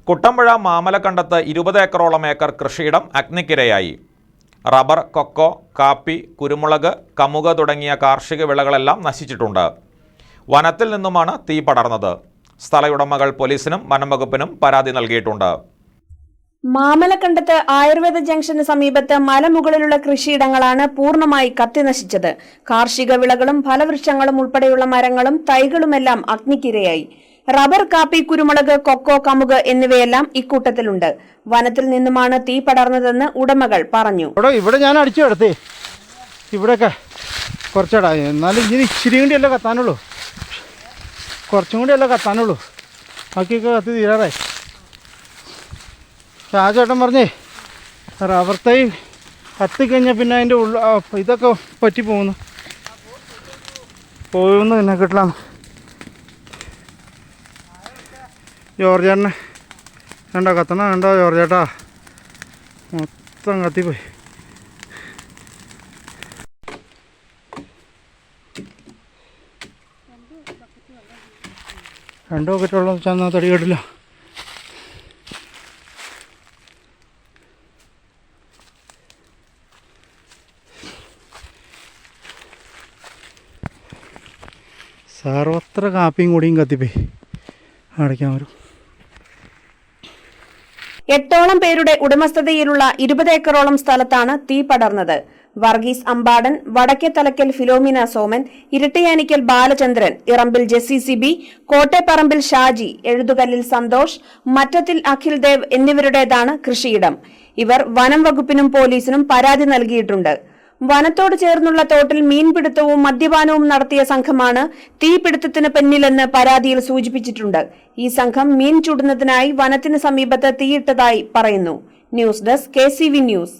കുട്ടമ്പുഴ മാമലക്കണ്ടത്ത് 20 ഏക്കറോളം കൃഷിയിടം അഗ്നിക്കിരയായി. Rubber, cocoa, കാപ്പി, കുരുമുളക്, കമുക് തുടങ്ങിയ കാർഷിക വിളകളെല്ലാം നശിച്ചിട്ടുണ്ട്. വനത്തിൽ നിന്നുമാണ് തീ പടർന്നത്. സ്ഥലയുടമകൾ പോലീസിനും വനംവകുപ്പിനും പരാതി നൽകിയിട്ടുണ്ട്. മാമലക്കണ്ടത്ത് ആയുർവേദ ജംഗ്ഷന് സമീപത്ത് മലമുകളിലുള്ള കൃഷിയിടങ്ങളാണ് പൂർണ്ണമായി കത്തിനശിച്ചത്. കാർഷിക വിളകളും ഫലവൃക്ഷങ്ങളും ഉൾപ്പെടെയുള്ള മരങ്ങളും തൈകളുമെല്ലാം അഗ്നിക്കിരയായി. റബ്ബർ, കാപ്പി, കുരുമുളക്, കൊക്കോ, കമുക് എന്നിവയെല്ലാം ഇക്കൂട്ടത്തിലുണ്ട്. വനത്തിൽ നിന്നുമാണ് തീ പടർന്നതെന്ന് ഉടമകൾ പറഞ്ഞു. ഇവിടെ ഞാൻ അടിച്ചു കിടത്തി, ഇവിടെയൊക്കെ കുറച്ചടായി. എന്നാലും ഇനി ഇച്ചിരി കൂടിയല്ലേ കത്താനുള്ളൂ, കുറച്ചും കൂടിയല്ലേ കത്താനുള്ളൂ. ബാക്കിയൊക്കെ കത്തി തീരാറായി. ആ ചേട്ടൻ പറഞ്ഞേ റബ്ബർ തൈ കത്തിക്കഴിഞ്ഞാൽ പിന്നെ അതിൻ്റെ ഇതൊക്കെ പറ്റി പോകുന്നു പിന്നെ കിട്ടില്ല. ജോർജ് ചേട്ടനെ കണ്ടോ കത്തണ, കണ്ടോ ജോർജ് ചേട്ടാ, മൊത്തം കത്തിപ്പോയി. രണ്ടു ബക്കറ്റ് വെള്ളം ചെന്നാൽ തടി കേട്ടില്ല. സർവത്ര കാപ്പിയും കൂടിയും കത്തിപ്പോയി. അടയ്ക്കാൻ വരും. 8ഓളം പേരുടെ ഉടമസ്ഥതയിലുള്ള 20 ഏക്കറോളം സ്ഥലത്താണ് തീ പടർന്നത്. വർഗീസ് അമ്പാടൻ, വടക്കേ തലക്കൽ ഫിലോമിന സോമൻ, ഇരട്ടിയാനിക്കൽ ബാലചന്ദ്രൻ, ഇറമ്പിൽ ജെസ്സി സിബി, കോട്ടേപ്പറമ്പിൽ ഷാജി, എഴുതുകല്ലിൽ സന്തോഷ്, മറ്റത്തിൽ അഖിൽ ദേവ് എന്നിവരുടേതാണ് കൃഷിയിടം. ഇവർ വനം വകുപ്പിനും പോലീസിനും പരാതി നൽകിയിട്ടുണ്ട്. വനത്തോട് ചേർന്നുള്ള തോട്ടിൽ മീൻപിടുത്തവും മദ്യപാനവും നടത്തിയ സംഘമാണ് തീപിടുത്തത്തിന് പിന്നിലെന്ന് പരാതിയിൽ സൂചിപ്പിച്ചിട്ടുണ്ട്. ഈ സംഘം മീൻ ചുടുന്നതിനായി വനത്തിന് സമീപത്ത് തീയിട്ടതായി പറയുന്നു. News desk KCV news.